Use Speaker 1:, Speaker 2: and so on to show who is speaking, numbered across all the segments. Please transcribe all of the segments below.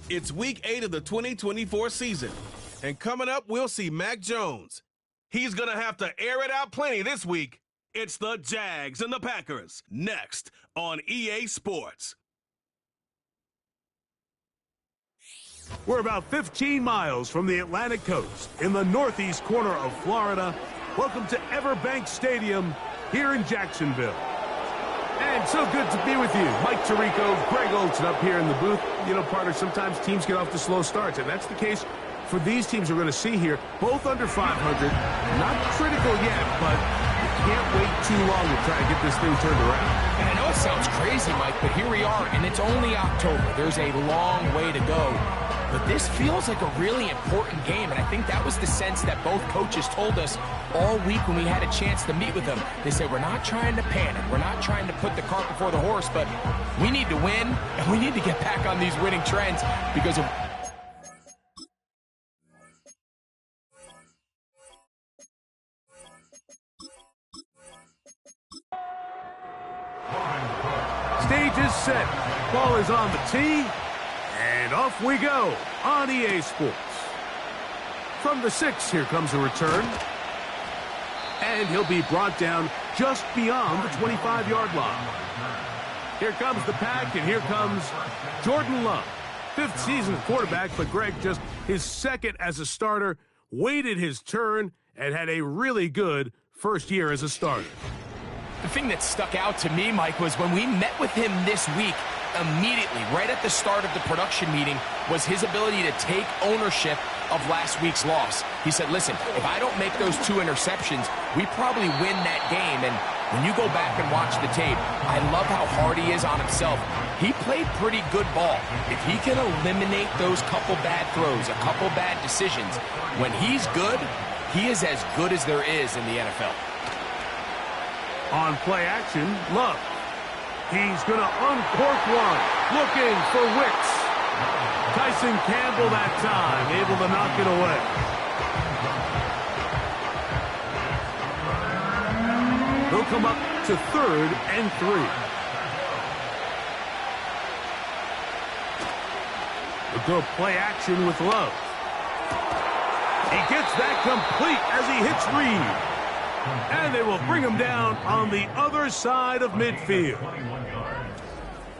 Speaker 1: It's week 8 of the 2024 season. And coming up, we'll see Mac Jones. He's going to have to air it out plenty this week. It's the Jags and the Packers, next on EA Sports.
Speaker 2: We're about 15 miles from the Atlantic coast in the northeast corner of Florida. Welcome to Everbank Stadium here in Jacksonville. And so good to be with you. Mike Tirico, Greg Olson up here in the booth. You know, partner, sometimes teams get off to slow starts, and that's the case for these teams we're going to see here. Both under 500. Not critical yet, but you can't wait too long to try to get this thing turned around.
Speaker 3: And I know it sounds crazy, Mike, but here we are, and it's only October. There's a long way to go. But this feels like a really important game, and I think that was the sense that both coaches told us all week when we had a chance to meet with them. They said, we're not trying to panic. We're not trying to put the cart before the horse, but we need to win, and we need to get back on these winning trends because of...
Speaker 2: Stage is set. Ball is on the tee. And off we go on EA Sports. From the 6, here comes a return. And he'll be brought down just beyond the 25-yard line. Here comes the pack, and here comes Jordan Love. 5th season quarterback, but Greg just his 2nd as a starter, waited his turn, and had a really good first year as a starter.
Speaker 3: The thing that stuck out to me, Mike, was when we met with him this week, immediately, right at the start of the production meeting, was his ability to take ownership of last week's loss. He said, listen, if I don't make those 2 interceptions, we probably win that game. And when you go back and watch the tape, I love how hard he is on himself. He played pretty good ball. If he can eliminate those couple bad throws, a couple bad decisions, when he's good, he is as good as there is in the NFL.
Speaker 2: On play action, Love. He's going to uncork one. Looking for Wicks. Tyson Campbell that time, able to knock it away. They'll come up to 3rd and 3. They'll go play action with Love. He gets that complete as he hits Reed. And they will bring him down on the other side of midfield.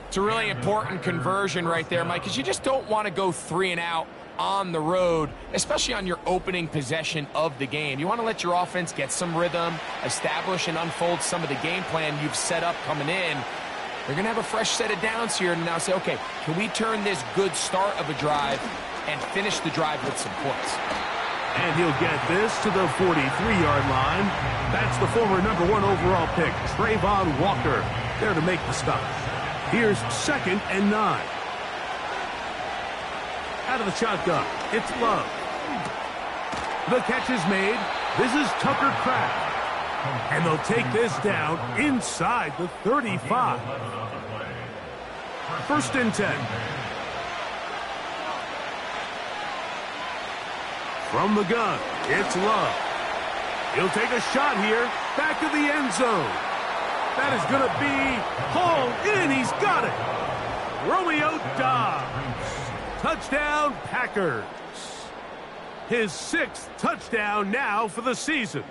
Speaker 3: It's a really important conversion right there, Mike, because you just don't want to go 3 and out on the road, especially on your opening possession of the game. You want to let your offense get some rhythm, establish and unfold some of the game plan you've set up coming in. They're going to have a fresh set of downs here and now say, okay, can we turn this good start of a drive and finish the drive with some points?
Speaker 2: And he'll get this to the 43-yard line. That's the former #1 overall pick, Trayvon Walker, there to make the stop. Here's 2nd and 9. Out of the shotgun, it's Love. The catch is made. This is Tucker Kraft. And they'll take this down inside the 35. 1st and 10. From the gun, it's Love. He'll take a shot here, back of the end zone. That is going to be hauled in. He's got it. Romeo Dobbs. Touchdown, Packers. His 6th touchdown now for the season.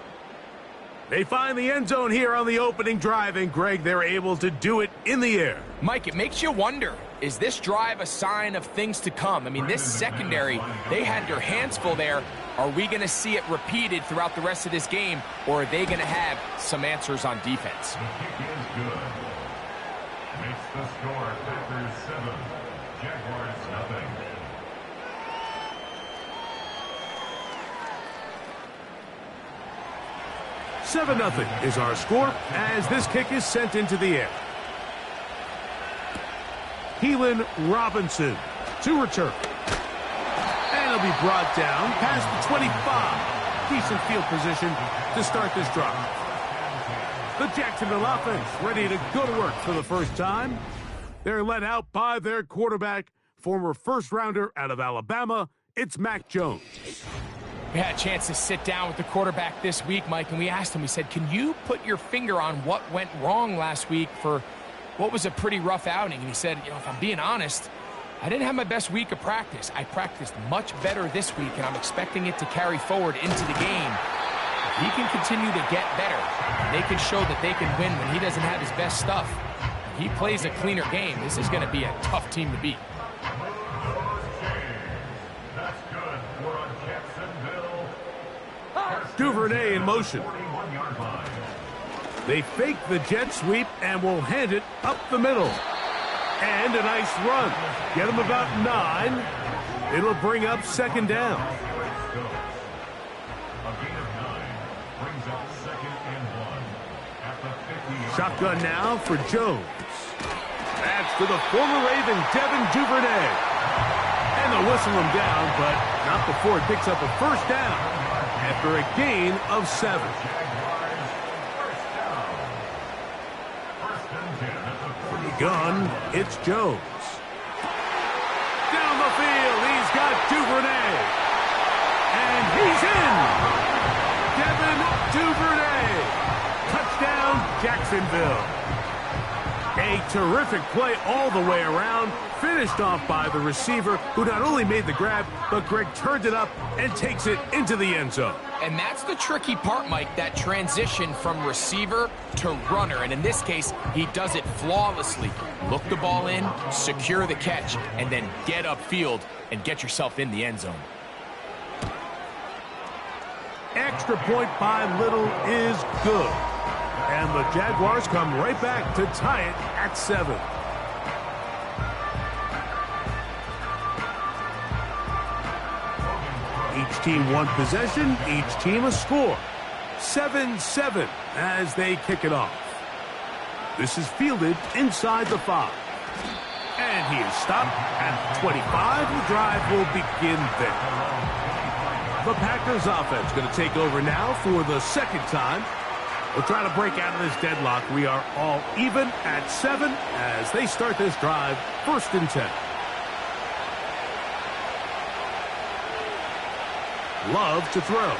Speaker 2: They find the end zone here on the opening drive, and Greg, they're able to do it in the air.
Speaker 3: Mike, it makes you wonder, is this drive a sign of things to come? I mean, this secondary, they had their hands full there. Are we going to see it repeated throughout the rest of this game, or are they going to have some answers on defense?
Speaker 4: The kick is good. Makes the score Packers 7, Jaguars 0.
Speaker 2: 7-0 is our score as this kick is sent into the air. Keelan Robinson to return. And he'll be brought down past the 25. Decent field position to start this drive. The Jacksonville offense ready to go to work for the first time. They're led out by their quarterback, former first-rounder out of Alabama. It's Mac Jones.
Speaker 3: We had a chance to sit down with the quarterback this week, Mike, and we asked him, we said, can you put your finger on what went wrong last week for what was a pretty rough outing? And he said, you know, if I'm being honest, I didn't have my best week of practice. I practiced much better this week, and I'm expecting it to carry forward into the game. If he can continue to get better, they can show that they can win when he doesn't have his best stuff. If he plays a cleaner game, this is going to be a tough team to beat.
Speaker 4: That's good for Jacksonville.
Speaker 2: Duvernay in motion.
Speaker 4: 41-yard line.
Speaker 2: They fake the jet sweep and will hand it up the middle. And a nice run. Get them about 9. It'll bring up second down.
Speaker 4: A gain of 9 brings up 2nd and 1 at the 50-yard
Speaker 2: Shotgun now for Jones. That's to the former Raven, Devin Duvernay. And they'll whistle him down, but not before it picks up a first down after a gain of 7. Gun, it's Jones. Down the field, he's got Duvernay. And he's in. Devin Duvernay. Touchdown, Jacksonville. A terrific play all the way around, finished off by the receiver, who not only made the grab, but Greg turned it up and takes it into the end zone.
Speaker 3: And that's the tricky part, Mike, that transition from receiver to runner. And in this case, he does it flawlessly. Look the ball in, secure the catch, and then get upfield and get yourself in the end zone.
Speaker 2: Extra point by Little is good. And the Jaguars come right back to tie it at 7. Each team one possession, each team a score. 7-7 as they kick it off. This is fielded inside the 5. And he is stopped at the 25. The drive will begin there. The Packers offense going to take over now for the second time. We'll try to break out of this deadlock. We are all even at 7 as they start this drive, 1st and 10. Love to throw.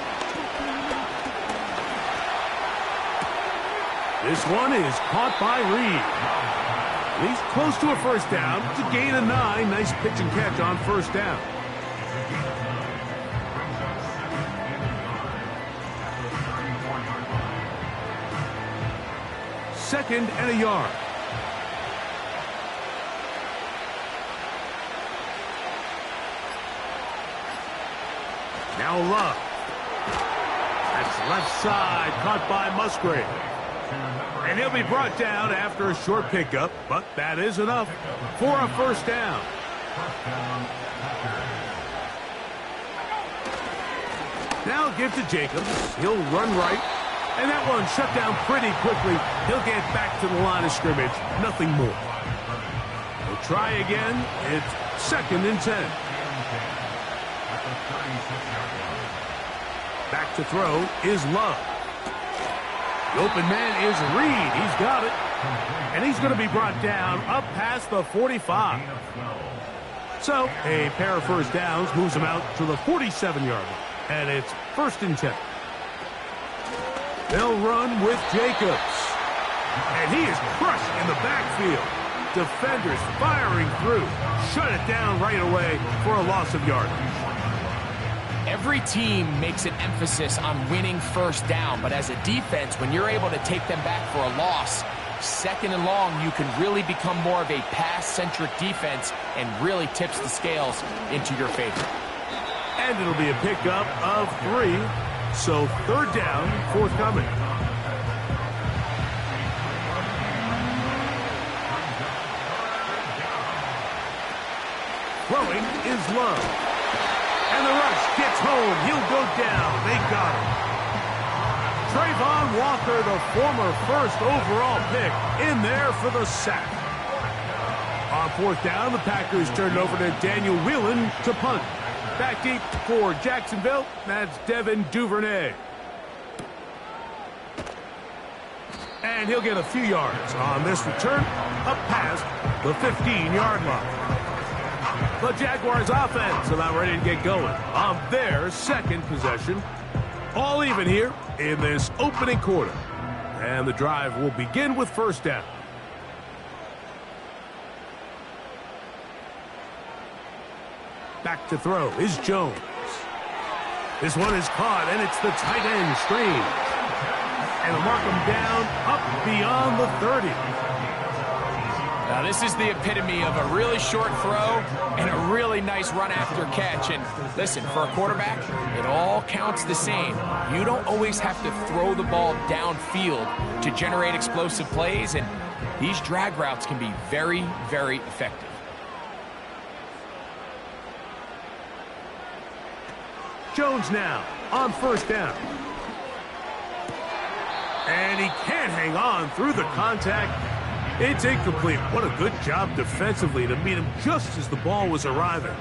Speaker 2: This one is caught by Reed. He's close to a first down to gain a 9. Nice pitch and catch on first down. Second and a yard. Now Love. That's left side, caught by Musgrave. And he'll be brought down after a short pickup, but that is enough for a first down. Now give to Jacobs. He'll run right. And that one shut down pretty quickly. He'll get back to the line of scrimmage. Nothing more. We'll try again. It's 2nd and 10. Back to throw is Love. The open man is Reed. He's got it. And he's going to be brought down up past the 45. So a pair of first downs moves him out to the 47-yard line. And it's 1st and 10. They'll run with Jacobs. And he is crushed in the backfield. Defenders firing through. Shut it down right away for a loss of yardage.
Speaker 3: Every team makes an emphasis on winning first down, but as a defense, when you're able to take them back for a loss, 2nd and long, you can really become more of a pass-centric defense and really tips the scales into your favor.
Speaker 2: And it'll be a pickup of 3. So 3rd down, forthcoming. Throwing is Love. And the rush gets home. He'll go down. They got him. Trayvon Walker, the former 1st overall pick, in there for the sack. On 4th down, the Packers turn it over to Daniel Whelan to punt. Back deep for Jacksonville, that's Devin Duvernay. And he'll get a few yards on this return, up past the 15-yard line. The Jaguars offense about ready to get going on their 2nd possession. All even here in this opening quarter. And the drive will begin with first down. Back to throw is Jones. This one is caught, and it's the tight end, Strange. And they'll mark him down up beyond the 30.
Speaker 3: Now, this is the epitome of a really short throw and a really nice run after catch. And listen, for a quarterback, it all counts the same. You don't always have to throw the ball downfield to generate explosive plays, and these drag routes can be very, very effective.
Speaker 2: Jones now on first down. And he can't hang on through the contact. It's incomplete. What a good job defensively to meet him just as the ball was arriving.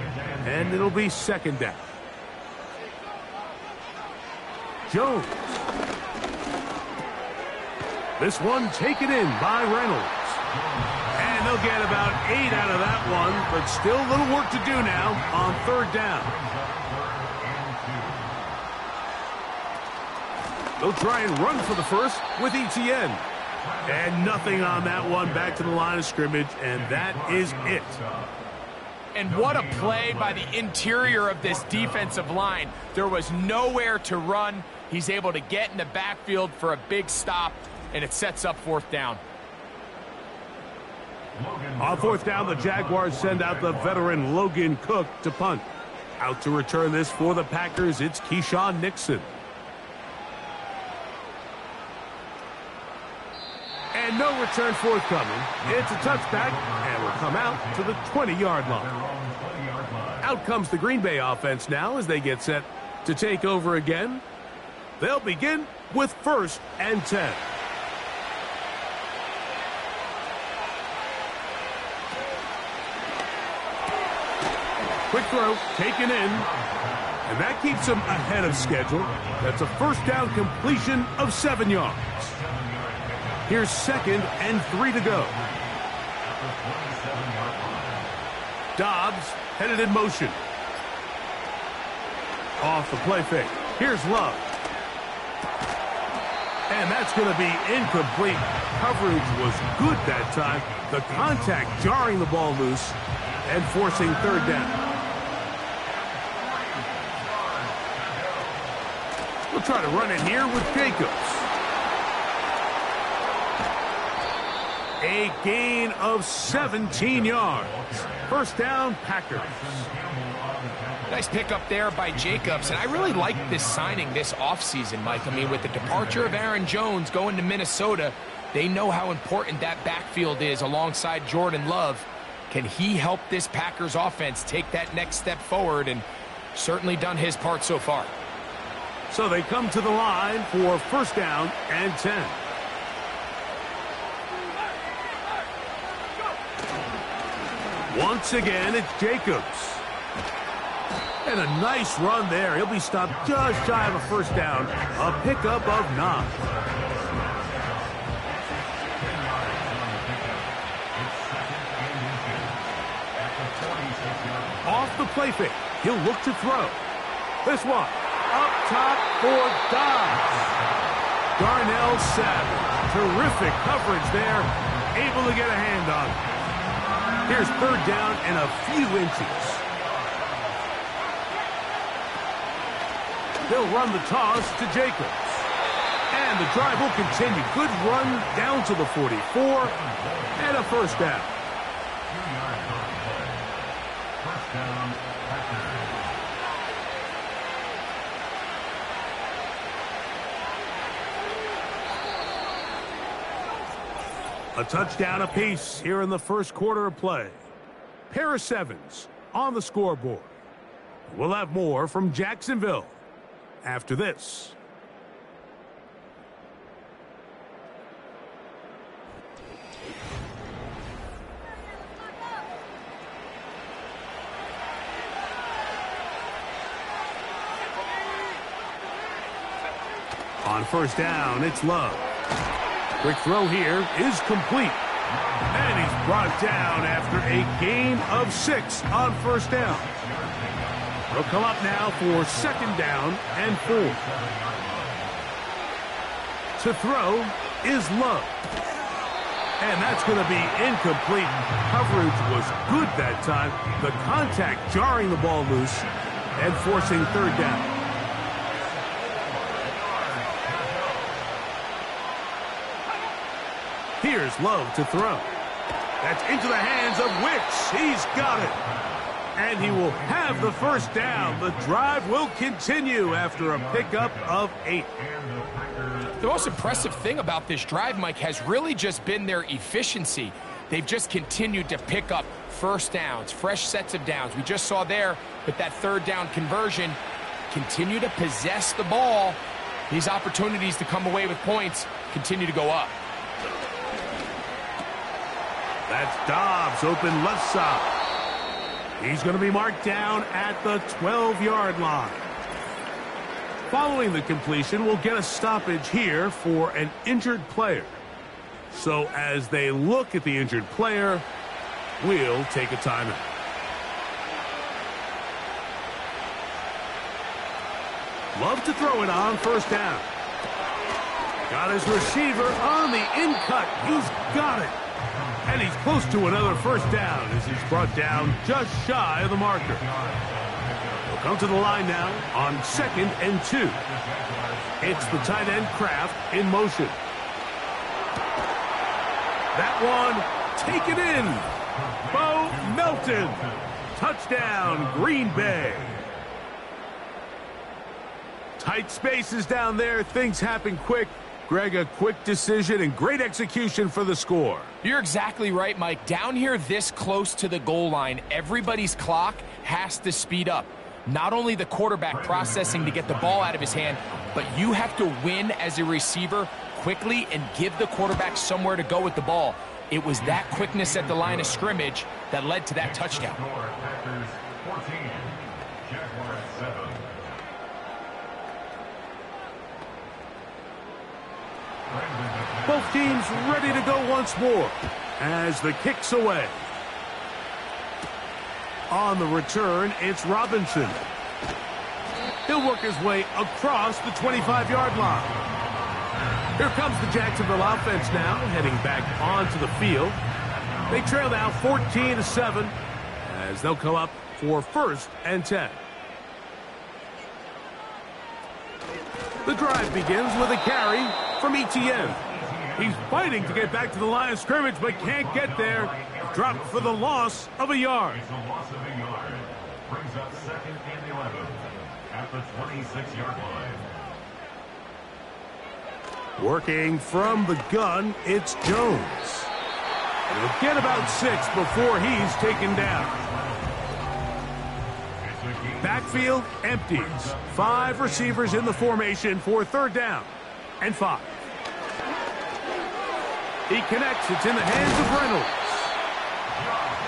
Speaker 2: And it'll be second down. Jones. This one taken in by Reynolds. And they'll get about 8 out of that one, but still a little work to do now on third down. They'll try and run for the first with ETN. And nothing on that one. Back to the line of scrimmage, and that is it.
Speaker 3: And what a play by the interior of this defensive line. There was nowhere to run. He's able to get in the backfield for a big stop, and it sets up fourth down.
Speaker 2: On fourth down, the Jaguars send out the veteran Logan Cook to punt. Out to return this for the Packers, it's Keyshawn Nixon. And no return forthcoming. It's a touchback, and will come out to the 20-yard line. Out comes the Green Bay offense now as they get set to take over again. They'll begin with first and 10. Quick throw, taken in, and that keeps them ahead of schedule. That's a first down completion of 7 yards. Here's second and 3 to go. Dobbs headed in motion. Off the play fake. Here's Love. And that's going to be incomplete. Coverage was good that time. The contact jarring the ball loose and forcing third down. We'll try to run it here with Jacobs. A gain of 17 yards. First down, Packers.
Speaker 3: Nice pickup there by Jacobs, and I really like this signing this offseason, Mike. I mean, with the departure of Aaron Jones going to Minnesota, they know how important that backfield is alongside Jordan Love. Can he help this Packers offense take that next step forward? And certainly done his part so far.
Speaker 2: So they come to the line for first down and 10. Once again, it's Jacobs. And a nice run there. He'll be stopped just shy of a first down. A pickup of 9. Off the play fake. He'll look to throw. This one. Up top for Dobbs. Darnell Savage. Terrific coverage there. Able to get a hand on it. Here's third down and a few inches. They'll run the toss to Jacobs. And the drive will continue. Good run down to the 44. And a first down.
Speaker 4: First down, Packers.
Speaker 2: A touchdown apiece here in the first quarter of play. Pair of 7s on the scoreboard. We'll have more from Jacksonville after this. On first down, it's Love. Quick throw here is complete. And he's brought down after a gain of 6 on first down. They'll come up now for second down and 4. To throw is Love. And that's going to be incomplete. Coverage was good that time. The contact jarring the ball loose and forcing third down. Here's Love to throw. That's into the hands of Wicks. He's got it. And he will have the first down. The drive will continue after a pickup of 8.
Speaker 3: The most impressive thing about this drive, Mike, has really just been their efficiency. They've just continued to pick up first downs, fresh sets of downs. We just saw there with that third down conversion, continue to possess the ball. These opportunities to come away with points continue to go up.
Speaker 2: That's Dobbs, open left side. He's going to be marked down at the 12-yard line. Following the completion, we'll get a stoppage here for an injured player. So as they look at the injured player, we'll take a timeout. Love to throw it on first down. Got his receiver on the in-cut. He's got it. And he's close to another first down as he's brought down just shy of the marker. He'll come to the line now on 2nd and 2. It's the tight end Kraft in motion. That one taken in. Bo Melton. Touchdown, Green Bay. Tight spaces down there. Things happen quick. Greg, a quick decision and great execution for the score.
Speaker 3: You're exactly right, Mike. Down here this close to the goal line, everybody's clock has to speed up. Not only the quarterback processing to get the ball out of his hand, but you have to win as a receiver quickly and give the quarterback somewhere to go with the ball. It was that quickness at the line of scrimmage that led to that touchdown.
Speaker 4: Packers 14, Jaguars 7.
Speaker 2: Both teams ready to go once more as the kick's away. On the return, it's Robinson. He'll work his way across the 25-yard line. Here comes the Jacksonville offense now, heading back onto the field. They trail now 14-7 as they'll come up for 1st and 10. The drive begins with a carry from Etienne. He's fighting to get back to the line of scrimmage, but can't get there. Dropped for the loss of a yard.
Speaker 4: It's a loss of a yard. Brings up 2nd and 11 at the 26-yard line.
Speaker 2: Working from the gun, it's Jones. And he'll get about 6 before he's taken down. Backfield empties. 5 receivers in the formation for 3rd down and 5. He connects. It's in the hands of Reynolds.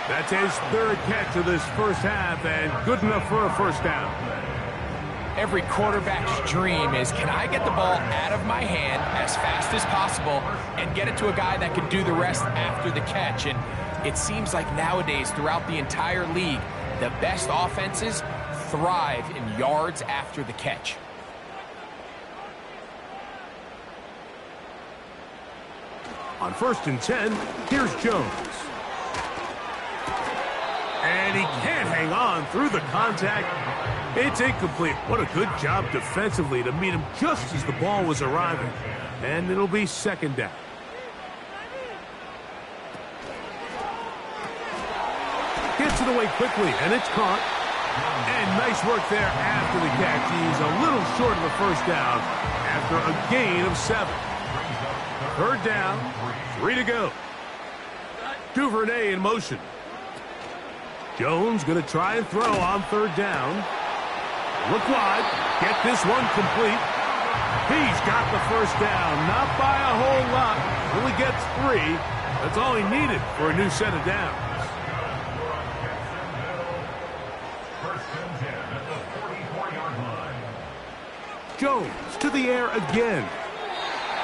Speaker 2: That's his 3rd catch of this first half and good enough for a first down.
Speaker 3: Every quarterback's dream is, can I get the ball out of my hand as fast as possible and get it to a guy that can do the rest after the catch? And it seems like nowadays throughout the entire league, the best offenses thrive in yards after the catch.
Speaker 2: On 1st and 10, here's Jones. And he can't hang on through the contact. It's incomplete. What a good job defensively to meet him just as the ball was arriving. And it'll be 2nd down. Gets it away quickly, and it's caught. And nice work there after the catch. He's a little short of the first down after a gain of 7. 3rd down, 3 to go. Duvernay in motion. Jones going to try and throw on 3rd down. Look wide. Get this one complete. He's got the first down. Not by a whole lot. Only gets 3. That's all he needed for a new set of downs. Jones to the air again.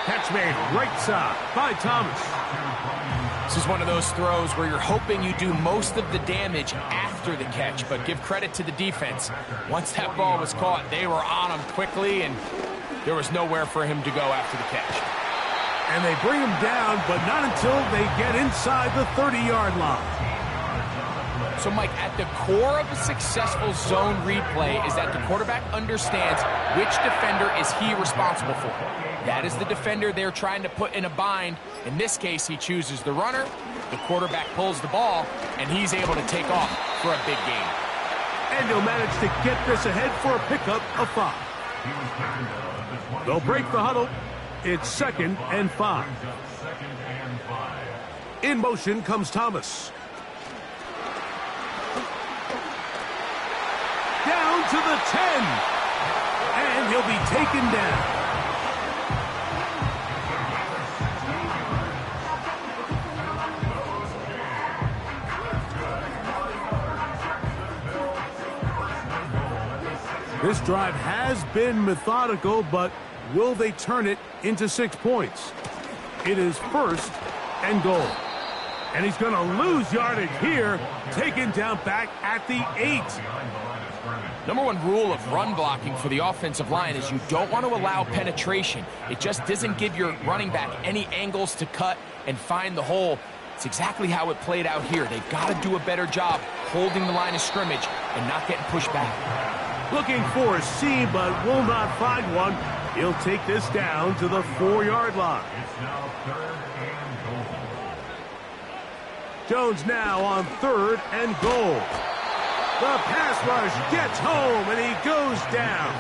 Speaker 2: Catch made right side by Thomas.
Speaker 3: This is one of those throws where you're hoping you do most of the damage after the catch, but give credit to the defense. Once that ball was caught, they were on him quickly, and there was nowhere for him to go after the catch.
Speaker 2: And they bring him down, but not until they get inside the 30-yard line.
Speaker 3: So, Mike, at the core of a successful zone read play is that the quarterback understands which defender is he responsible for. That is the defender they're trying to put in a bind. In this case, he chooses the runner. The quarterback pulls the ball, and he's able to take off for a big gain.
Speaker 2: And he'll manage to get this ahead for a pickup of 5. They'll break the huddle. It's 2nd and 5. In motion comes Thomas. Down to the 10. And he'll be taken down. This drive has been methodical, but will they turn it into 6 points? It is 1st and goal. And he's going to lose yardage here, taken down back at the 8.
Speaker 3: Number one rule of run blocking for the offensive line is you don't want to allow penetration. It just doesn't give your running back any angles to cut and find the hole. It's exactly how it played out here. They've got to do a better job holding the line of scrimmage and not getting pushed back.
Speaker 2: Looking for a seam, but will not find one. He'll take this down to the 4-yard line.
Speaker 4: It's now 3rd and goal.
Speaker 2: Jones now on 3rd and goal. The pass rush gets home, and he goes down.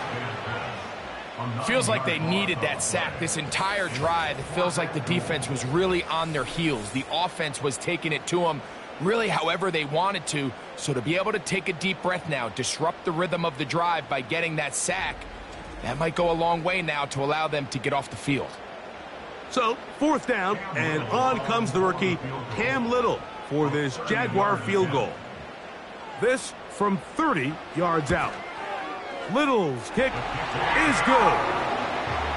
Speaker 3: Feels like they needed that sack this entire drive. It feels like the defense was really on their heels. The offense was taking it to them really however they wanted to. So to be able to take a deep breath now, disrupt the rhythm of the drive by getting that sack, that might go a long way now to allow them to get off the field.
Speaker 2: So, 4th down, and on comes the rookie, Cam Little, for this Jaguar field goal. This from 30 yards out. Little's kick is good.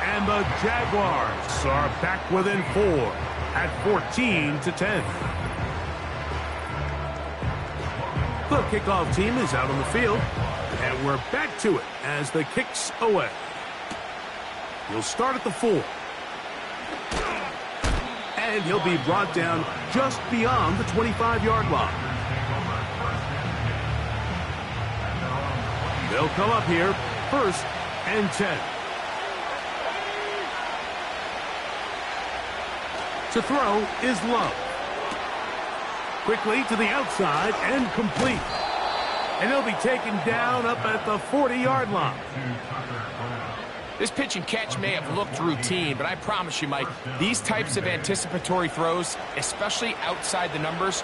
Speaker 2: And the Jaguars are back within 4 at 14-10. The kickoff team is out on the field, and we're back to it as the kick's away. He'll start at the 4. And he'll be brought down just beyond the 25-yard line. They'll come up here, 1st and 10. To throw is Love. Quickly to the outside and complete. And he'll be taken down up at the 40-yard line.
Speaker 3: This pitch and catch may have looked routine, but I promise you, Mike, these types of anticipatory throws, especially outside the numbers,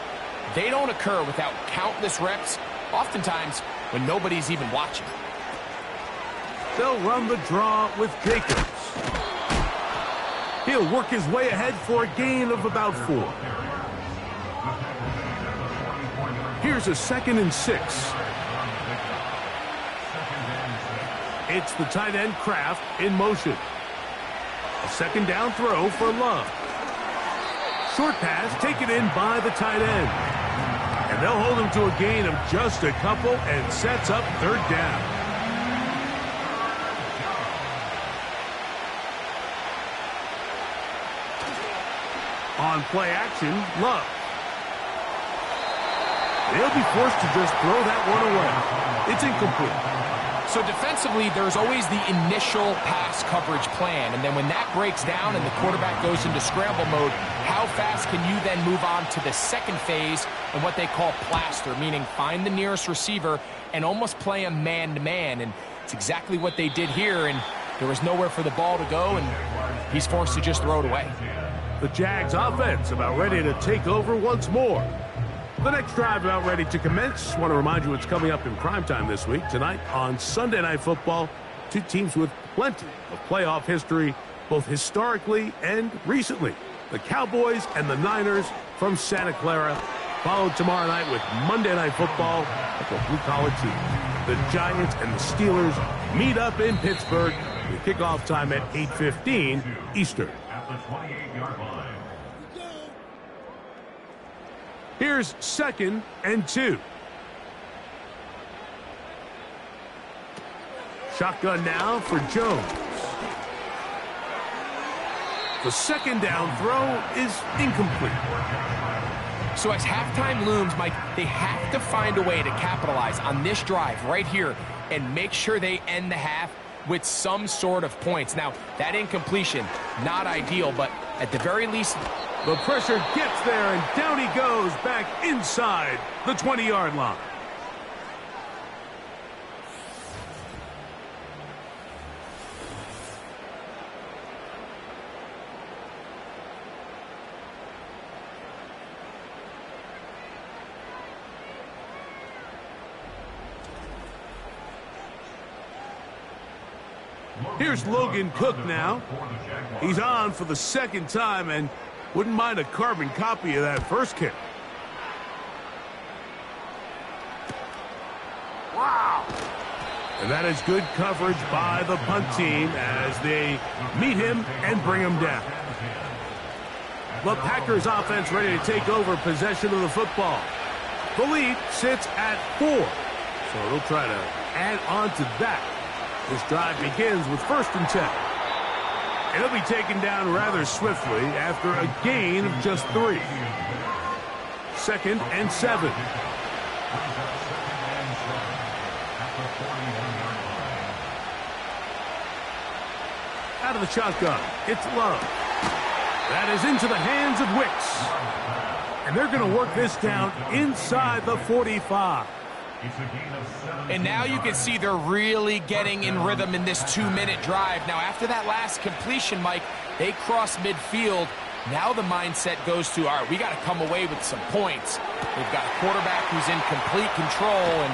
Speaker 3: they don't occur without countless reps, oftentimes when nobody's even watching.
Speaker 2: They'll run the draw with Jacobs. He'll work his way ahead for a gain of about 4. Here's a 2nd and 6. It's the tight end Kraft in motion. A 2nd down throw for Love. Short pass taken in by the tight end. And they'll hold him to a gain of just a couple and sets up 3rd down. On play action, Love. They'll be forced to just throw that one away. It's incomplete.
Speaker 3: So defensively, there's always the initial pass coverage plan, and then when that breaks down and the quarterback goes into scramble mode, how fast can you then move on to the second phase and what they call plaster, meaning find the nearest receiver and almost play him man-to-man, and it's exactly what they did here, and there was nowhere for the ball to go, and he's forced to just throw it away.
Speaker 2: The Jags offense about ready to take over once more. The next drive about ready to commence. Want to remind you it's coming up in primetime this week. Tonight on Sunday Night Football, 2 teams with plenty of playoff history, both historically and recently. The Cowboys and the Niners from Santa Clara, followed tomorrow night with Monday Night Football at the blue-collar team. The Giants and the Steelers meet up in Pittsburgh with kickoff time at 8:15 Eastern.
Speaker 4: At the 28-yard line.
Speaker 2: Here's 2nd and 2. Shotgun now for Jones. The second down throw is incomplete.
Speaker 3: So as halftime looms, Mike, they have to find a way to capitalize on this drive right here and make sure they end the half with some sort of points. Now, that incompletion, not ideal, but at the very least...
Speaker 2: The pressure gets there, and down he goes back inside the 20-yard line. Here's Logan Cook now. He's on for the second time and wouldn't mind a carbon copy of that first kick. Wow! And that is good coverage by the punt team as they meet him and bring him down. The Packers offense ready to take over possession of the football. The lead sits at 4, so they'll try to add on to that. This drive begins with 1st and 10. And he'll be taken down rather swiftly after a gain of just 3. 2nd and 7. Out of the shotgun, it's Love. That is into the hands of Wicks. And they're going to work this down inside the 45.
Speaker 3: And now you can see they're really getting in rhythm in this 2-minute drive. Now, after that last completion, Mike, they cross midfield. Now the mindset goes to, all right, we got to come away with some points. They've got a quarterback who's in complete control,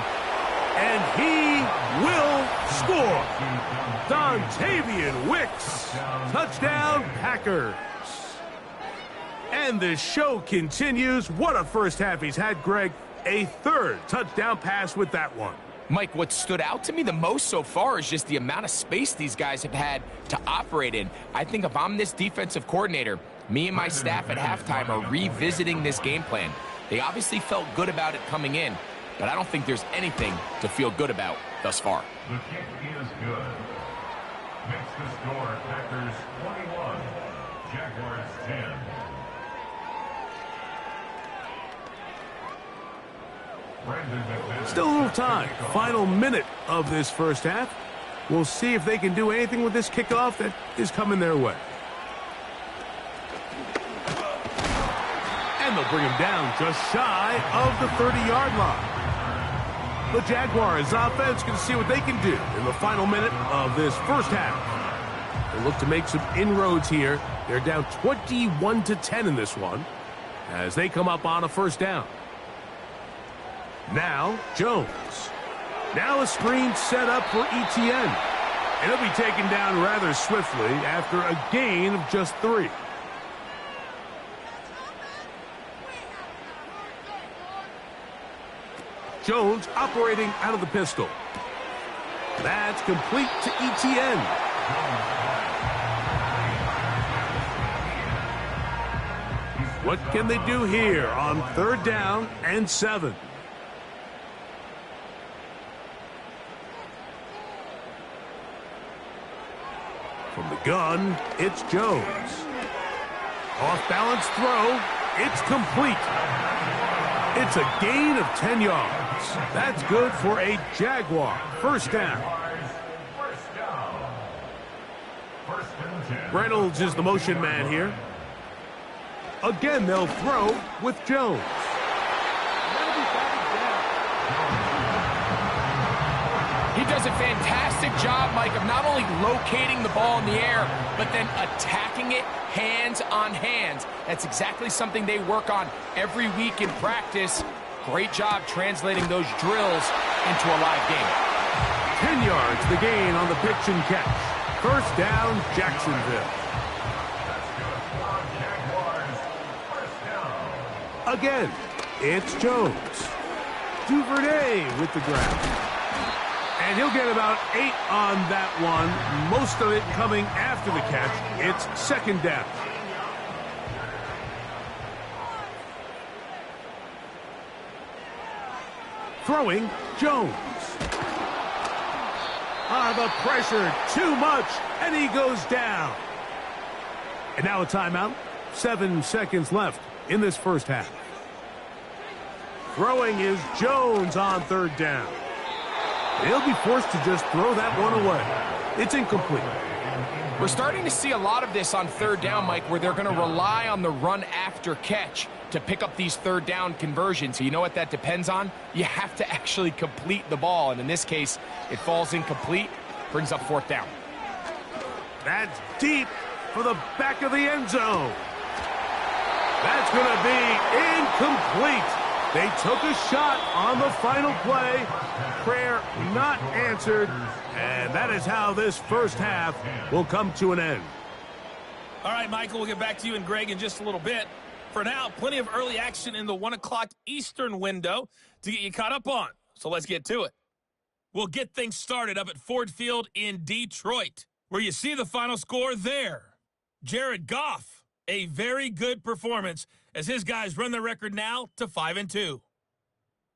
Speaker 2: and he will score. Dontavian Wicks. Touchdown, Packers. And the show continues. What a first half he's had, Greg. A 3rd touchdown pass with that one.
Speaker 3: Mike, what stood out to me the most so far is just the amount of space these guys have had to operate in. I think if I'm this defensive coordinator, me and my staff at halftime are revisiting this game plan. They obviously felt good about it coming in, but I don't think there's anything to feel good about thus far.
Speaker 4: The kick is good. Makes the score Packers 21, Jaguars 10.
Speaker 2: Still a little time. Final minute of this first half. We'll see if they can do anything with this kickoff that is coming their way. And they'll bring him down just shy of the 30-yard line. The Jaguars offense can see what they can do in the final minute of this first half. They'll look to make some inroads here. They're down 21-10 in this one as they come up on a 1st down. Now, Jones. Now a screen set up for Etienne. And he'll be taken down rather swiftly after a gain of just 3. Jones operating out of the pistol. That's complete to Etienne. What can they do here on 3rd down and 7? From the gun, it's Jones. Off-balance throw. It's complete. It's a gain of 10 yards. That's good for a Jaguar. 1st down. Reynolds is the motion man here. Again, they'll throw with Jones.
Speaker 3: He does a fantastic job, Mike, of not only locating the ball in the air, but then attacking it hands on hands. That's exactly something they work on every week in practice. Great job translating those drills into a live game.
Speaker 2: 10 yards the gain on the pitch and catch. 1st down, Jacksonville. Again, it's Jones. Duvernay with the grab. And he'll get about 8 on that one. Most of it coming after the catch. It's 2nd down. Throwing, Jones. The pressure, too much, and he goes down. And now a timeout. 7 seconds left in this first half. Throwing is Jones on third down. He'll be forced to just throw that one away. It's incomplete.
Speaker 3: We're starting to see a lot of this on third down, Mike, where they're going to rely on the run after catch to pick up these third down conversions. So you know what that depends on? You have to actually complete the ball. And in this case, it falls incomplete, brings up fourth down.
Speaker 2: That's deep for the back of the end zone. That's going to be incomplete. They took a shot on the final play. Prayer not answered. And that is how this first half will come to an end.
Speaker 5: All right, Michael, we'll get back to you and Greg in just a little bit. For now, plenty of early action in the 1 o'clock Eastern window to get you caught up on. So let's get to it. We'll get things started up at Ford Field in Detroit, where you see the final score there. Jared Goff, a very good performance as his guys run their record now to 5-2.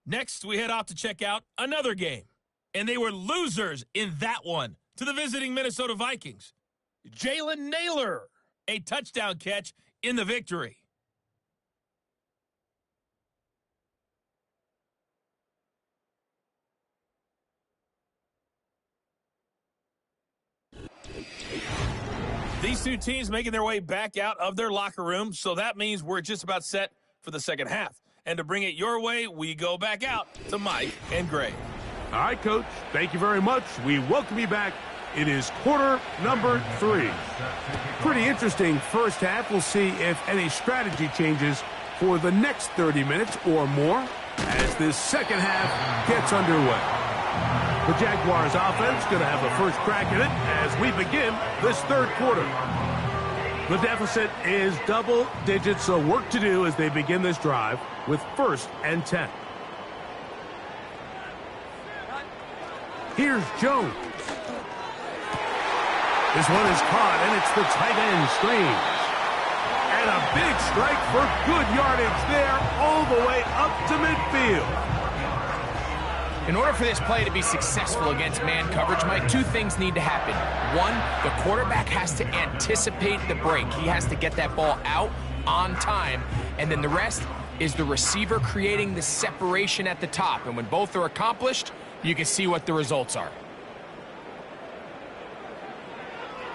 Speaker 5: Next, we head off to check out another game. And they were losers in that one to the visiting Minnesota Vikings. Jalen Naylor, a touchdown catch in the victory. These two teams making their way back out of their locker room, so that means we're just about set for the second half. And to bring it your way, we go back out to Mike and Greg.
Speaker 2: All right, Coach. Thank you very much. We welcome you back. It is quarter number 3. Pretty interesting first half. We'll see if any strategy changes for the next 30 minutes or more as this second half gets underway. The Jaguars offense going to have the first crack at it as we begin this third quarter. The deficit is double digits, so work to do as they begin this drive with 1st and 10. Here's Jones. This one is caught, and it's the tight end screen. And a big strike for good yardage there all the way up to midfield.
Speaker 3: In order for this play to be successful against man coverage, Mike, 2 things need to happen. 1, the quarterback has to anticipate the break. He has to get that ball out on time. And then the rest is the receiver creating the separation at the top. And when both are accomplished, you can see what the results are.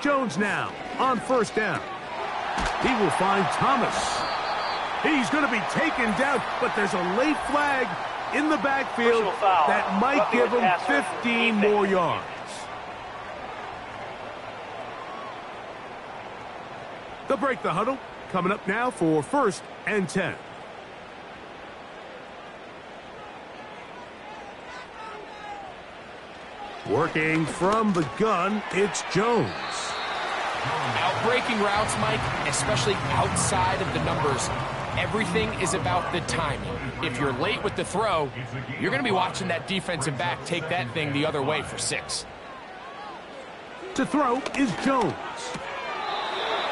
Speaker 2: Jones now on 1st down. He will find Thomas. He's going to be taken down, but there's a late flag in the backfield that might give him 15 more yards. They'll break the huddle. Coming up now for 1st and 10. Working from the gun, it's Jones.
Speaker 3: Outbreaking routes, Mike, especially outside of the numbers, everything is about the timing. If you're late with the throw, you're going to be watching that defensive back take that thing the other way for 6.
Speaker 2: To throw is Jones.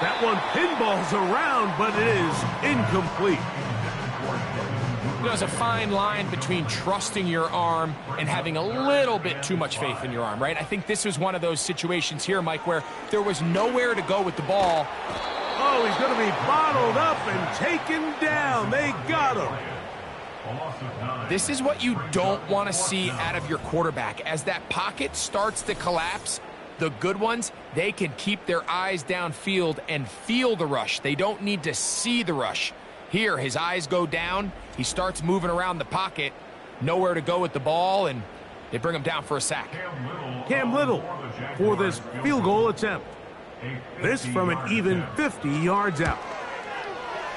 Speaker 2: That one pinballs around, but it is incomplete.
Speaker 3: There's a fine line between trusting your arm and having a little bit too much faith in your arm, right? I think this was one of those situations here, Mike, where there was nowhere to go with the ball.
Speaker 2: Oh, he's going to be bottled up and taken down. They got him.
Speaker 3: This is what you don't want to see out of your quarterback. As that pocket starts to collapse, the good ones, they can keep their eyes downfield and feel the rush. They don't need to see the rush. Here, his eyes go down. He starts moving around the pocket. Nowhere to go with the ball, and they bring him down for a sack.
Speaker 2: Cam Little for this field goal attempt. This from an even 50 yards out.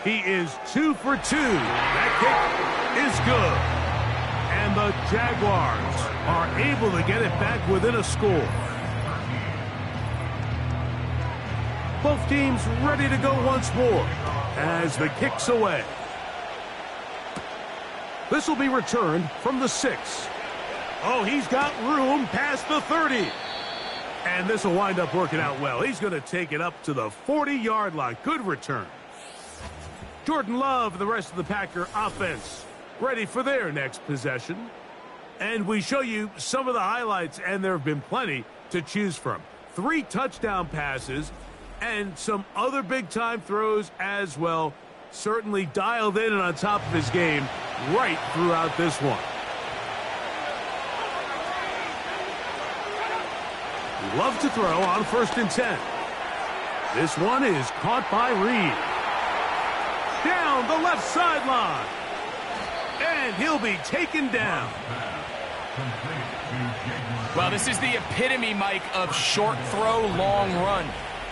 Speaker 2: He is 2 for 2. That kick is good. And the Jaguars are able to get it back within a score. Both teams ready to go once more as the kick's away. This will be returned from the 6. Oh, he's got room past the 30. And this will wind up working out well. He's going to take it up to the 40-yard line. Good return. Jordan Love and the rest of the Packer offense ready for their next possession. And we show you some of the highlights, and there have been plenty to choose from. 3 touchdown passes, And some other big-time throws as well. Certainly dialed in and on top of his game right throughout this one. Love to throw on 1st and 10. This one is caught by Reed. Down the left sideline. And he'll be taken down.
Speaker 3: Well, this is the epitome, Mike, of short throw, long run.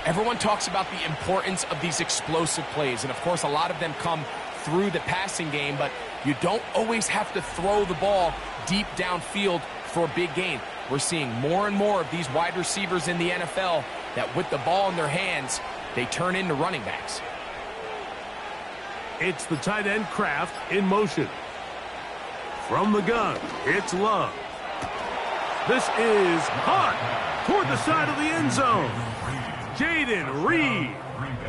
Speaker 3: Everyone talks about the importance of these explosive plays, and of course a lot of them come through the passing game, but you don't always have to throw the ball deep downfield for a big gain. We're seeing more and more of these wide receivers in the NFL that with the ball in their hands, they turn into running backs.
Speaker 2: It's the tight end Kraft in motion. From the gun, it's Love. This is caught toward the side of the end zone. Jaden Reed.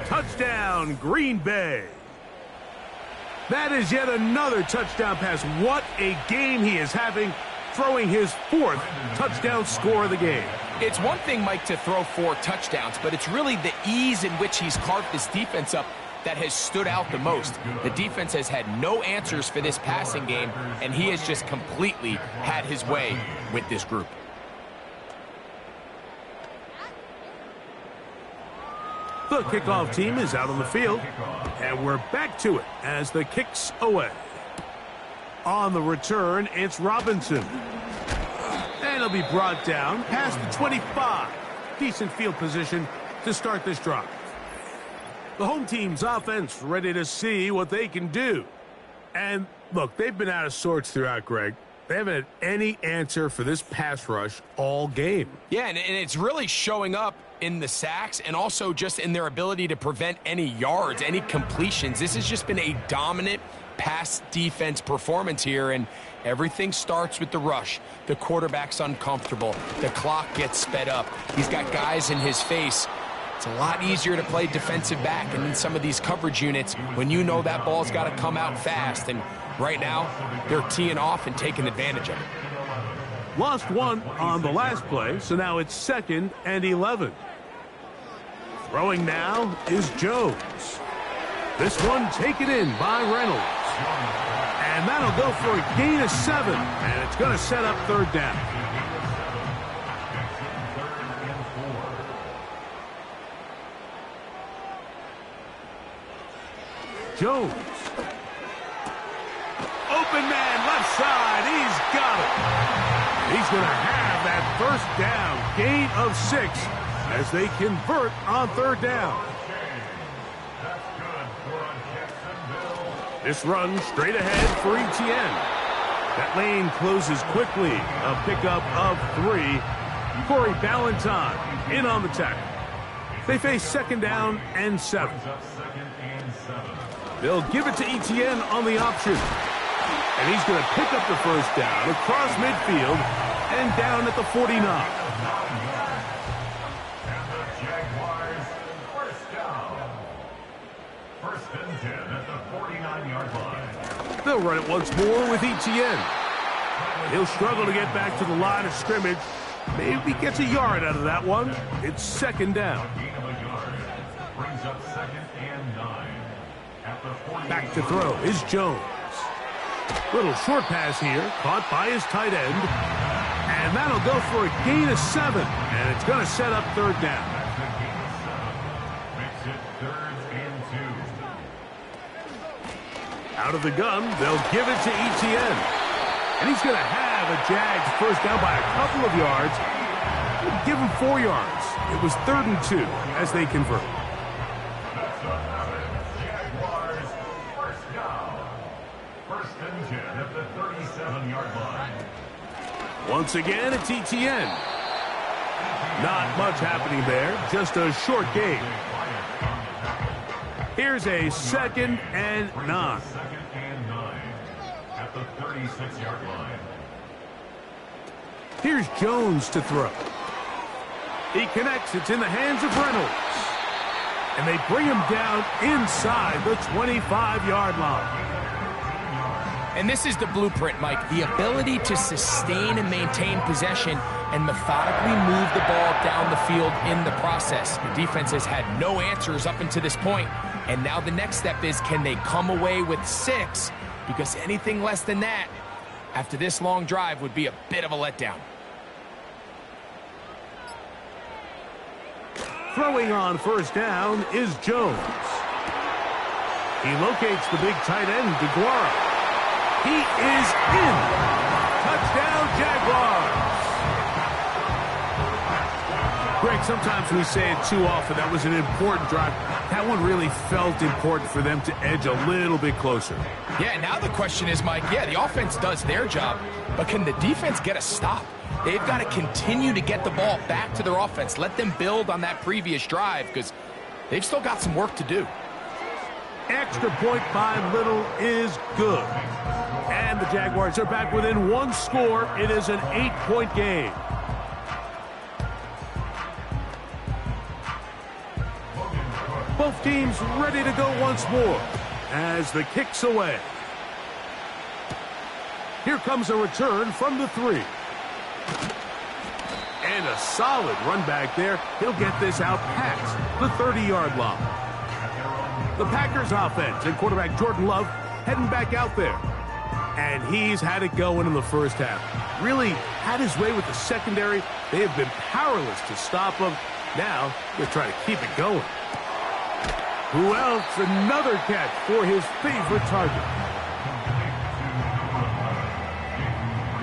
Speaker 2: Touchdown, Green Bay. That is yet another touchdown pass. What a game he is having, throwing his 4th touchdown score of the game.
Speaker 3: It's one thing, Mike, to throw 4 touchdowns, but it's really the ease in which he's carved this defense up that has stood out the most. The defense has had no answers for this passing game, and he has just completely had his way with this group.
Speaker 2: The kickoff team is out on the field, and we're back to it as the kick's away. On the return, it's Robinson. And he'll be brought down past the 25. Decent field position to start this drive. The home team's offense ready to see what they can do. And, look, they've been out of sorts throughout, Greg. They haven't had any answer for this pass rush all game.
Speaker 3: Yeah, and it's really showing up in the sacks and also just in their ability to prevent any yards, any completions. This has just been a dominant pass defense performance here, and everything starts with the rush. The quarterback's uncomfortable. The clock gets sped up. He's got guys in his face. It's a lot easier to play defensive back and in some of these coverage units when you know that ball's got to come out fast, and right now they're teeing off and taking advantage of it.
Speaker 2: Lost one on the last play, so now it's 2nd and 11. Throwing now is Jones. This one taken in by Reynolds. And that'll go for a gain of 7, and it's going to set up 3rd down. Jones. Open man, left side. He's got it. He's going to have that 1st down, gain of 6, as they convert on 3rd down. This run straight ahead for Etienne. That lane closes quickly. A pickup of 3. Corey Ballantyne in on the tackle. They face 2nd down and 7. They'll give it to Etienne on the option. And he's going to pick up the 1st down across midfield and down at the 49.
Speaker 4: And the Jaguars, 1st down. 1st and 10 at the 49-yard line.
Speaker 2: They'll run it once more with Etienne. He'll struggle to get back to the line of scrimmage. Maybe gets a yard out of that one. It's 2nd down.
Speaker 4: Gain of a yard. Brings up 2nd and 9. At the 48.
Speaker 2: Back to throw is Jones. Little short pass here, caught by his tight end. And that'll go for a gain of 7. And it's going to set up 3rd down.
Speaker 4: Makes it 3rd and 2.
Speaker 2: Out of the gun, they'll give it to Etienne. And he's going to have a Jags 1st down by a couple of yards. Give him 4 yards. It was 3rd and 2 as they convert.
Speaker 4: Jaguars, 1st down. 1st and 10 at the 37-yard line.
Speaker 2: Once again, it's Etienne. Not much happening there, just a short gain. Here's a 2nd and 9.
Speaker 4: 2nd and 9 at the 36-yard line.
Speaker 2: Here's Jones to throw. He connects. It's in the hands of Reynolds. And they bring him down inside the 25-yard line.
Speaker 3: And this is the blueprint, Mike. The ability to sustain and maintain possession and methodically move the ball down the field in the process. The defense has had no answers up until this point, and now the next step is, can they come away with 6? Because anything less than that, after this long drive, would be a bit of a letdown.
Speaker 2: Throwing on first down is Jones. He locates the big tight end, Jaguars. He is in. Touchdown, Jaguars. Greg, sometimes we say it too often. That was an important drive. That one really felt important for them to edge a little bit closer.
Speaker 3: Yeah, now the question is, Mike, yeah, the offense does their job, but can the defense get a stop? They've got to continue to get the ball back to their offense. Let them build on that previous drive because they've still got some work to do.
Speaker 2: Extra point by Little is good. And the Jaguars are back within 1 score. It is an 8-point game. Both teams ready to go once more as the kick's away. Here comes a return from the 3. And a solid run back there. He'll get this out past the 30-yard line. The Packers offense and quarterback Jordan Love heading back out there. And he's had it going in the first half. Really had his way with the secondary. They have been powerless to stop him. Now they're trying to keep it going. Who else? Another catch for his favorite target.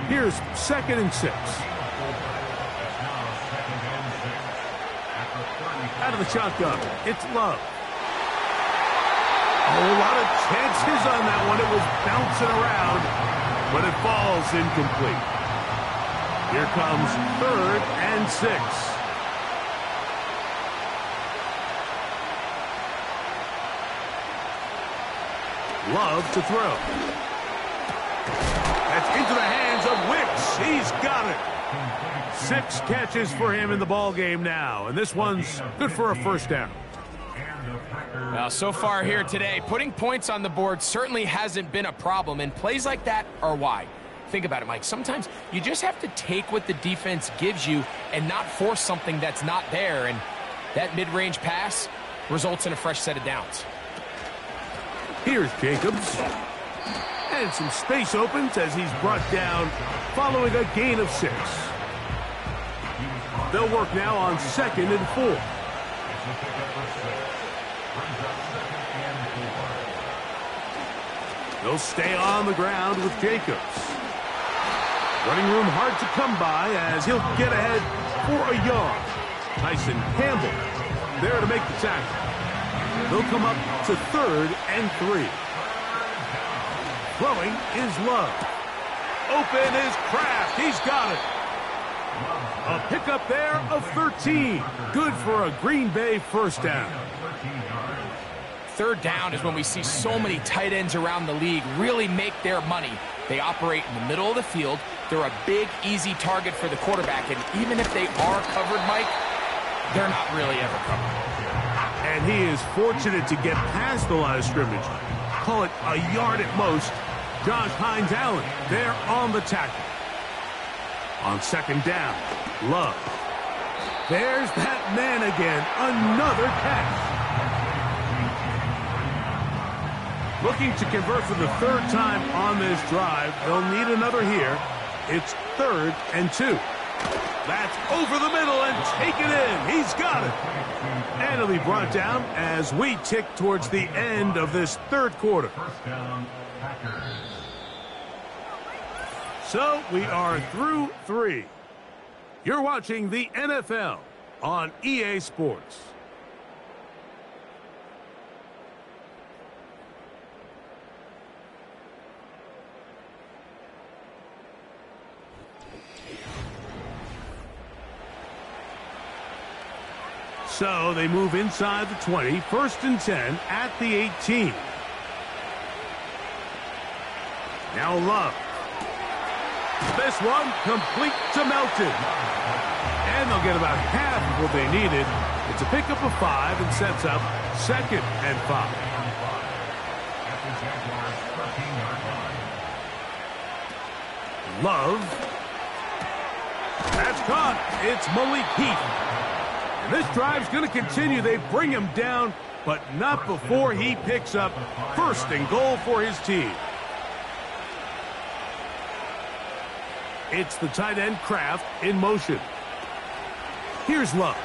Speaker 2: Here's 2nd and 6. Out of the shotgun, it's Love. A lot of chances on that one. It was bouncing around, but it falls incomplete. Here comes 3rd and 6. Love to throw. That's into the hands of Wicks. He's got it. 6 catches for him in the ball game now, and this one's good for a first down.
Speaker 3: Well, so far here today, putting points on the board certainly hasn't been a problem, and plays like that are why. Think about it, Mike. Sometimes you just have to take what the defense gives you and not force something that's not there, and that mid-range pass results in a fresh set of downs.
Speaker 2: Here's Jacobs. And some space opens as he's brought down following a gain of 6. They'll work now on 2nd and 4. They'll stay on the ground with Jacobs. Running room hard to come by as he'll get ahead for a yard. Tyson Campbell there to make the tackle. They'll come up to 3rd and 3. Throwing is Love. Open is Kraft. He's got it. A pickup there of 13. Good for a Green Bay first down.
Speaker 3: 3rd down is when we see so many tight ends around the league really make their money. They operate in the middle of the field. They're a big, easy target for the quarterback. And even if they are covered, Mike, they're not really ever covered.
Speaker 2: And he is fortunate to get past the line of scrimmage. Call it a yard at most. Josh Hines Allen there on the tackle. On 2nd down, Love. There's that man again. Another catch. Looking to convert for the 3rd time on this drive. They'll need another here. It's 3rd and 2. That's over the middle and taken in. He's got it. And it'll be brought down as we tick towards the end of this 3rd quarter. So we are through 3. You're watching the NFL on EA Sports. So they move inside the 20, 1st and 10 at the 18. Now Love. This one complete to Melton. And they'll get about half of what they needed. It's a pickup of 5 and sets up 2nd and 5. Love. That's caught. It's Malik Heath. And this drive's going to continue. They bring him down, but not before he picks up first and goal for his team. It's the tight end Kraft in motion. Here's Love.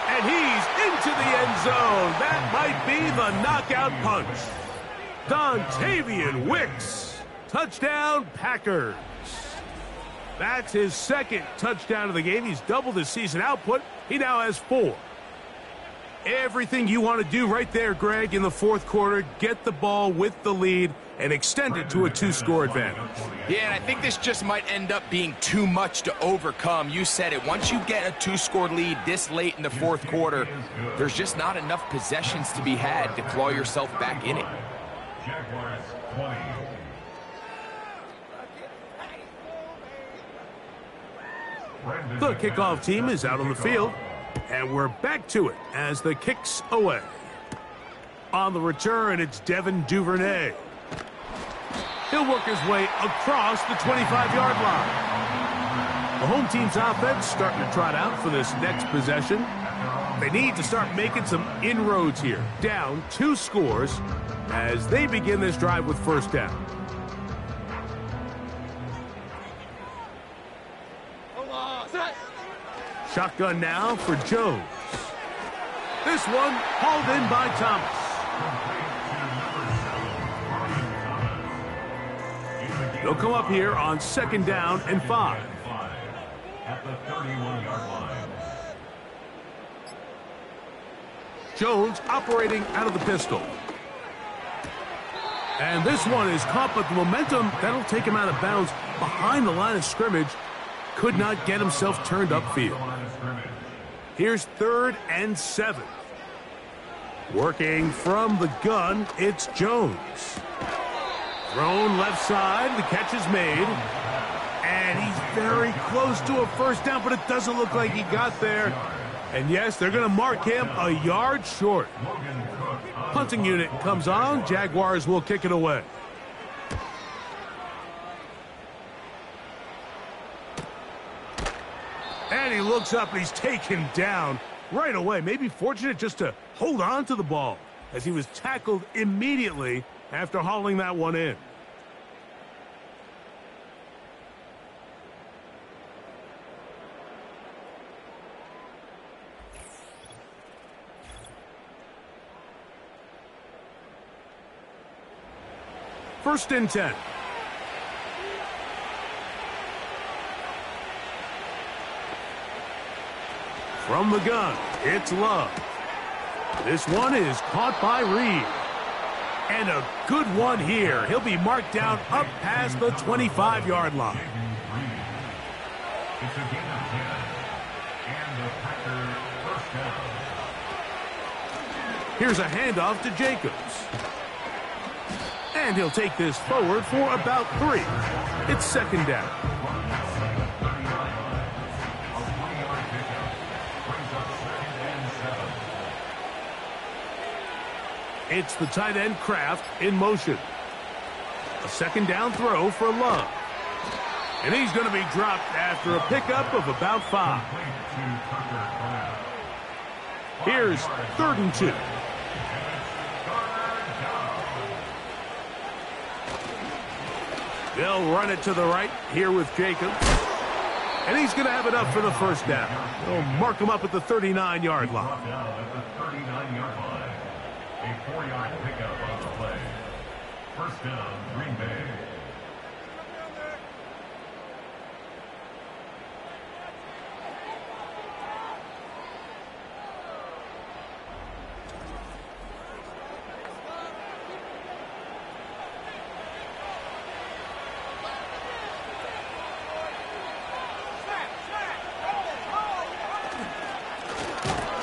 Speaker 2: And he's into the end zone. That might be the knockout punch. Dontavian Wicks. Touchdown, Packers. That's his second touchdown of the game. He's doubled his season output. He now has 4. Everything you want to do right there, Greg, in the fourth quarter. Get the ball with the lead and extend it to a 2-score advantage.
Speaker 3: Yeah, and I think this just might end up being too much to overcome. You said it. Once you get a 2-score lead this late in the fourth quarter, there's just not enough possessions to be had to claw yourself back in it.
Speaker 4: Jaguars 20.
Speaker 2: The kickoff team is out on the field, and we're back to it as the kick's away. On the return, it's Devin Duvernay. He'll work his way across the 25-yard line. The home team's offense starting to trot out for this next possession. They need to start making some inroads here. Down 2 scores as they begin this drive with first down. Shotgun now for Jones. This one hauled in by Thomas. They'll come up here on 2nd down and 5.
Speaker 4: At the 31-yard line.
Speaker 2: Jones operating out of the pistol. And this one is caught, but the momentum, that'll take him out of bounds behind the line of scrimmage. Could not get himself turned upfield. Here's 3rd and 7. Working from the gun, it's Jones. Thrown left side, the catch is made. And he's very close to a first down, but it doesn't look like he got there. And yes, they're going to mark him a yard short. Punting unit comes on. Jaguars will kick it away. And he looks up and he's taken down right away. Maybe fortunate just to hold on to the ball as he was tackled immediately after hauling that one in. First and 10. From the gun, it's Love. This one is caught by Reed. And a good one here. He'll be marked down up past the 25-yard line.
Speaker 4: It's a gain of 10. And the Packers first down.
Speaker 2: Here's a handoff to Jacobs. And he'll take this forward for about 3. It's 2nd down. It's the tight end Kraft in motion. A 2nd down throw for Love. And he's going to be dropped after a pickup of about 5. Here's 3rd and 2. They'll run it to the right here with Jacobs. And he's going to have it up for the first down. They'll mark him up at the 39-yard line.
Speaker 4: A 4-yard pickup on the play. First down, Green Bay.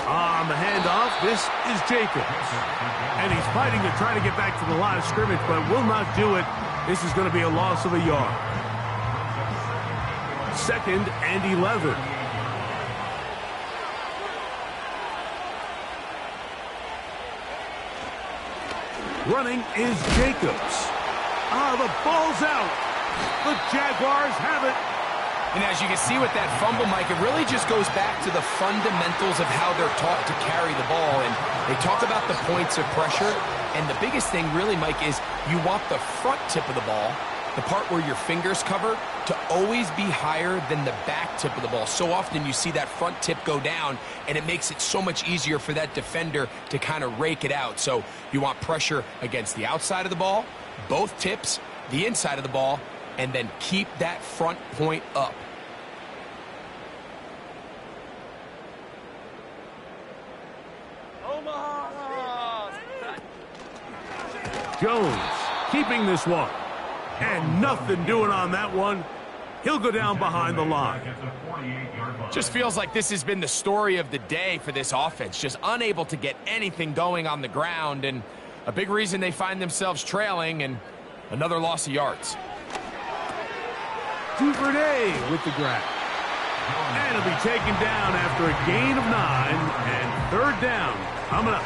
Speaker 2: On the handoff, this is Jacobs. And he's fighting to try to get back to the line of scrimmage, but will not do it. This is going to be a loss of a yard. 2nd and 11. Running is Jacobs. The ball's out. The Jaguars have it.
Speaker 3: And as you can see with that fumble, Mike, it really just goes back to the fundamentals of how they're taught to carry the ball. And they talk about the points of pressure. And the biggest thing really, Mike, is you want the front tip of the ball, the part where your fingers cover, to always be higher than the back tip of the ball. So often you see that front tip go down, and it makes it so much easier for that defender to kind of rake it out. So you want pressure against the outside of the ball, both tips, the inside of the ball, and then keep that front point up.
Speaker 2: Jones keeping this one. And nothing doing on that one. He'll go down behind the line.
Speaker 3: Just feels like this has been the story of the day for this offense. Just unable to get anything going on the ground. And a big reason they find themselves trailing, and another loss of yards.
Speaker 2: Duvernay with the grab. And he'll be taken down after a gain of 9. And third down coming up.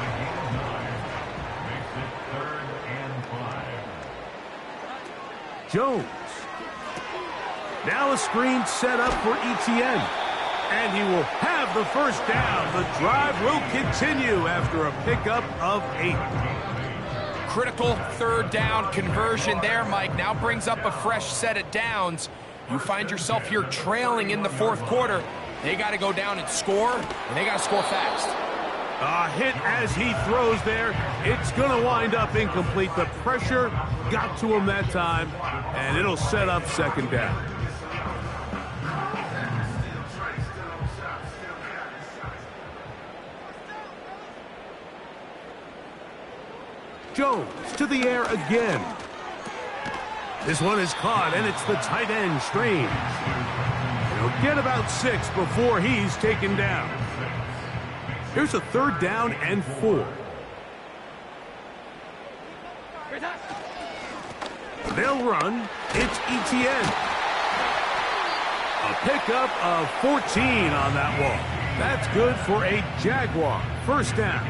Speaker 2: Jones. Now a screen set up for Etienne. And he will have the first down. The drive will continue after a pickup of 8.
Speaker 3: Critical third down conversion there, Mike. Now brings up a fresh set of downs. You find yourself here trailing in the fourth quarter. They got to go down and score, and they got to score fast.
Speaker 2: A hit as he throws there. It's going to wind up incomplete. The pressure got to him that time, and it'll set up second down. Jones to the air again. This one is caught, and it's the tight end, Strange. He'll get about 6 before he's taken down. Here's a third down and 4. They'll run. It's Etienne. A pickup of 14 on that one. That's good for a Jaguar. First down.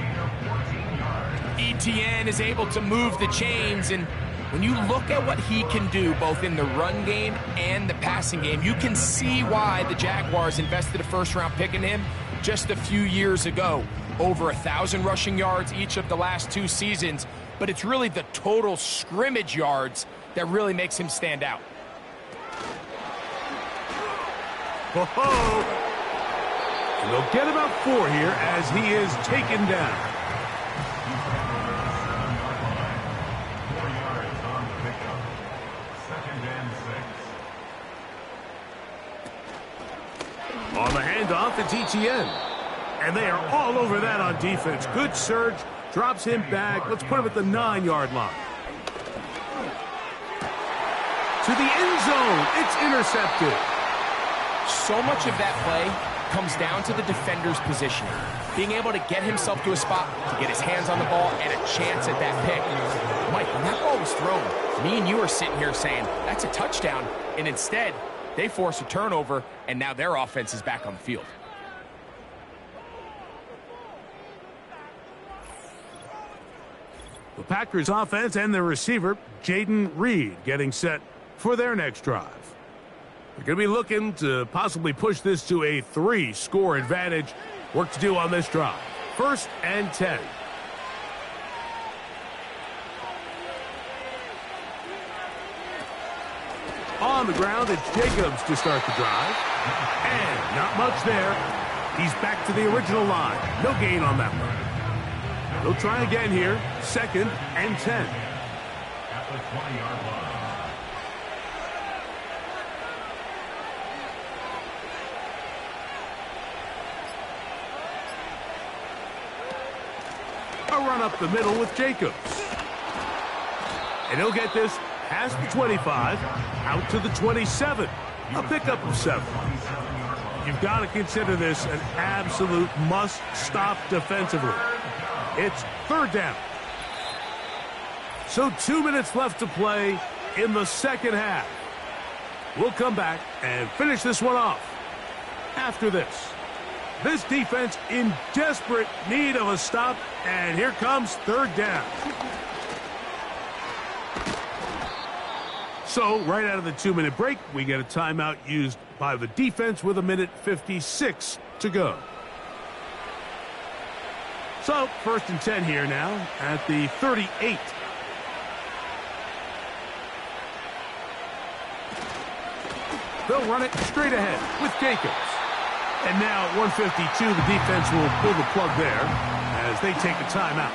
Speaker 3: Etienne is able to move the chains, and when you look at what he can do both in the run game and the passing game, you can see why the Jaguars invested a first-round pick in him just a few years ago. Over 1,000 rushing yards each of the last 2 seasons, but it's really the total scrimmage yards that really makes him stand out.
Speaker 2: Whoa! And they'll get about 4 here as he is taken down. On the handoff, it's Etienne. And they are all over that on defense. Good surge, drops him back. Let's put him at the 9-yard line. To the end zone, it's intercepted.
Speaker 3: So much of that play comes down to the defender's positioning. Being able to get himself to a spot, to get his hands on the ball, and a chance at that pick. Mike, when that ball was thrown, me and you are sitting here saying, that's a touchdown. And instead, they force a turnover, and now their offense is back on the field.
Speaker 2: The Packers offense and their receiver, Jaden Reed, getting set for their next drive. They're going to be looking to possibly push this to a 3-score advantage. Work to do on this drive. 1st and 10. On the ground, it's Jacobs to start the drive. And not much there. He's back to the original line. No gain on that one. They'll try again here. 2nd and 10.
Speaker 4: At the 20-yard line.
Speaker 2: A run up the middle with Jacobs. And he'll get this past the 25, out to the 27. A pickup of 7. You've got to consider this an absolute must-stop defensively. It's 3rd down. So 2 minutes left to play in the second half. We'll come back and finish this one off after this. This defense in desperate need of a stop, and here comes 3rd down. So, right out of the 2-minute break, we get a timeout used by the defense with 1:56 to go. So, 1st and 10 here now at the 38. They'll run it straight ahead with Jacobs. And now at 1:52, the defense will pull the plug there as they take a timeout.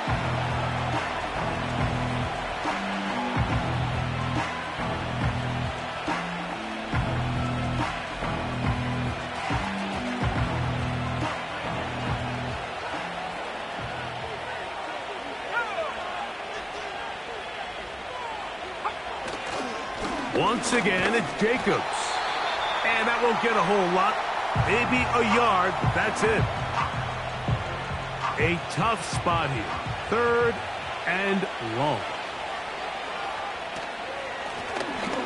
Speaker 2: Once again, it's Jacobs. And that won't get a whole lot. Maybe a yard. That's it. A tough spot here. 3rd and long.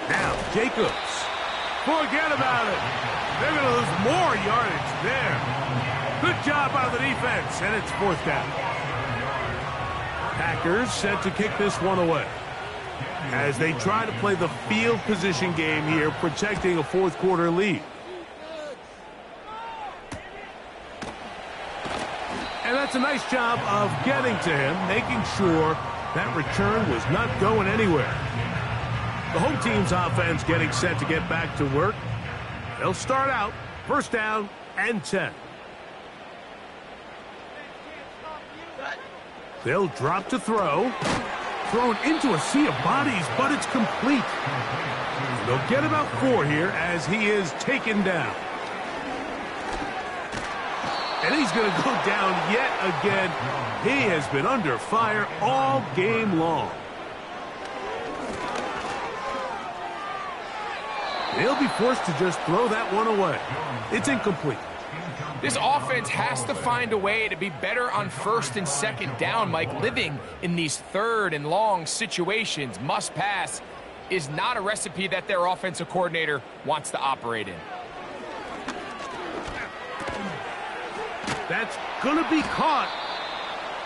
Speaker 2: Now, Jacobs. Forget about it. They're going to lose more yardage there. Good job by the defense, and it's 4th down. Packers set to kick this one away as they try to play the field position game here, protecting a 4th quarter lead. And that's a nice job of getting to him, making sure that return was not going anywhere. The home team's offense getting set to get back to work. They'll start out 1st down and 10. They'll drop to throw. Thrown into a sea of bodies, but it's complete. They'll get about 4 here as he is taken down. And he's going to go down yet again. He has been under fire all game long. They'll be forced to just throw that one away. It's incomplete.
Speaker 3: This offense has to find a way to be better on 1st and 2nd down, Mike. Living in these 3rd and long situations, must pass, is not a recipe that their offensive coordinator wants to operate in.
Speaker 2: That's going to be caught.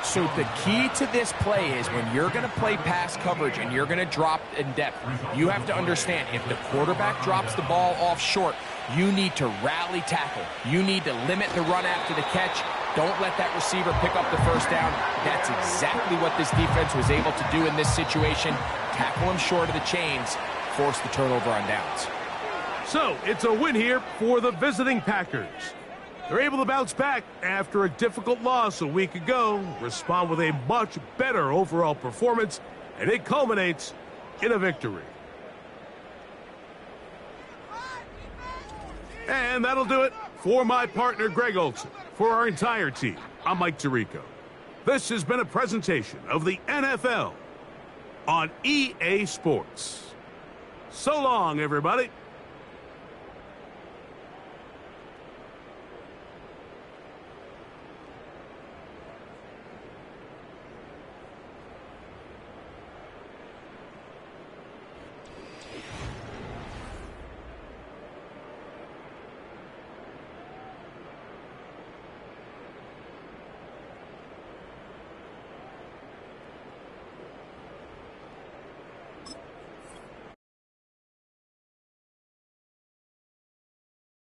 Speaker 3: So the key to this play is when you're going to play pass coverage and you're going to drop in depth, you have to understand if the quarterback drops the ball off short, you need to rally tackle. You need to limit the run after the catch. Don't let that receiver pick up the 1st down. That's exactly what this defense was able to do in this situation. Tackle him short of the chains, force the turnover on downs.
Speaker 2: So it's a win here for the visiting Packers. They're able to bounce back after a difficult loss a week ago, respond with a much better overall performance, and it culminates in a victory. And that'll do it for my partner, Greg Olson. For our entire team, I'm Mike Tirico. This has been a presentation of the NFL on EA Sports. So long, everybody.